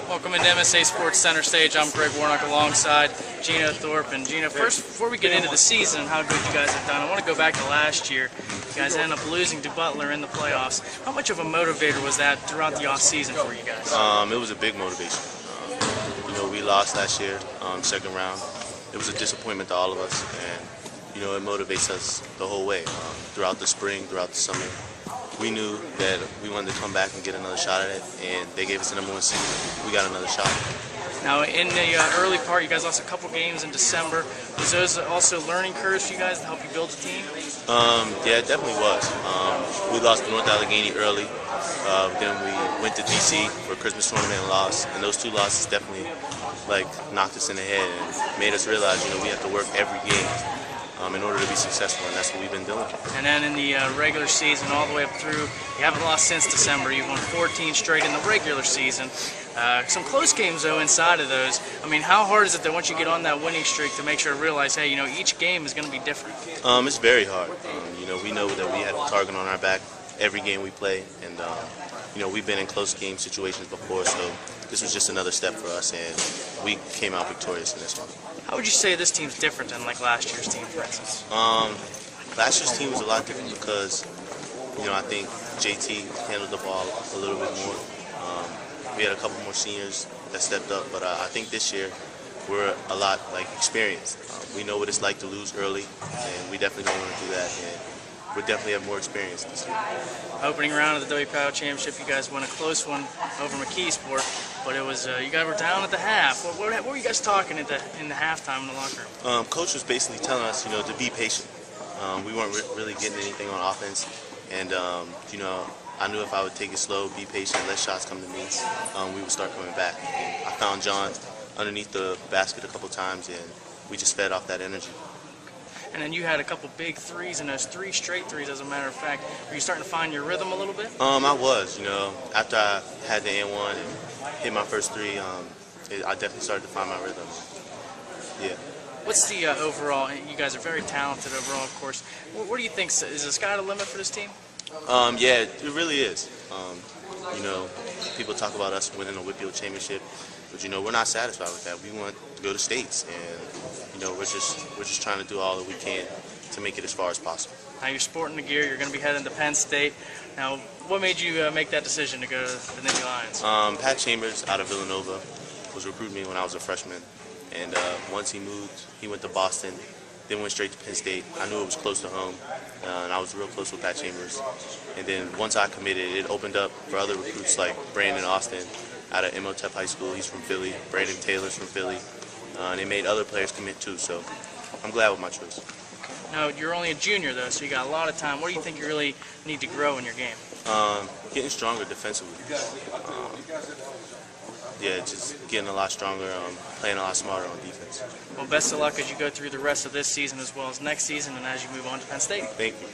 Welcome into MSA Sports Center Stage. I'm Greg Warnock alongside Geno, Thorpe, and Geno. First, before we get into the season and how good you guys have done, I want to go back to last year. You guys ended up losing to Butler in the playoffs. How much of a motivator was that throughout the off-season for you guys? It was a big motivation. We lost last year, second round. It was a disappointment to all of us, and it motivates us the whole way. Throughout the spring, throughout the summer, we knew that we wanted to come back and get another shot at it, and they gave us the #1 seed. We got another shot. Now, in the early part, you guys lost a couple games in December. Was those also learning curves for you guys to help you build the team? Yeah, it definitely was. We lost to North Allegheny early. Then we went to D.C. for a Christmas tournament and lost. And those two losses definitely knocked us in the head and made us realize, we have to work every game in order to be successful, and that's what we've been doing. And then in the regular season, all the way up through, you haven't lost since December. You've won 14 straight in the regular season. Some close games, though, inside of those. I mean, how hard is it that once you get on that winning streak to make sure to realize, hey, each game is going to be different? It's very hard. We know that we have a target on our back every game we play, and we've been in close game situations before, so this was just another step for us, and we came out victorious in this one. How would you say this team's different than last year's team, for instance? Last year's team was a lot different because, I think JT handled the ball a little bit more. We had a couple more seniors that stepped up, but I think this year we're a lot experienced. We know what it's like to lose early, and we definitely don't want to do that. And we definitely have more experience this year. Opening round of the WPIAL Championship, you guys won a close one over McKeesport, but it was you guys were down at the half. What were you guys talking in the halftime in the locker room? Coach was basically telling us, to be patient. We weren't really getting anything on offense, and I knew if I would take it slow, be patient, let shots come to me, we would start coming back. And I found John underneath the basket a couple times, and we just fed off that energy. And then you had a couple big threes, and those 3 straight threes, as a matter of fact. Were you starting to find your rhythm a little bit? I was. After I had the N1 and hit my first 3, I definitely started to find my rhythm. Yeah. What's the overall? You guys are very talented overall, of course. What do you think? Is the sky the limit for this team? Yeah, it really is. People talk about us winning a WPIAL championship, but we're not satisfied with that. We want to go to states, and we're just trying to do all that we can to make it as far as possible. Now you're sporting the gear. You're going to be heading to Penn State. Now, what made you make that decision to go to the Nittany Lions? Pat Chambers out of Villanova was recruiting me when I was a freshman, and once he moved, he went to Boston. Then went straight to Penn State. I knew it was close to home, and I was real close with Pat Chambers. And then once I committed, it opened up for other recruits like Brandon Austin out of Imhotep High School. He's from Philly. Brandon Taylor's from Philly. And they made other players commit too, so I'm glad with my choice. Now, you're only a junior, though, so you got a lot of time. What do you think you really need to grow in your game? Getting stronger defensively. Yeah, just getting a lot stronger, playing a lot smarter on defense. Well, best of luck as you go through the rest of this season as well as next season and as you move on to Penn State. Thank you.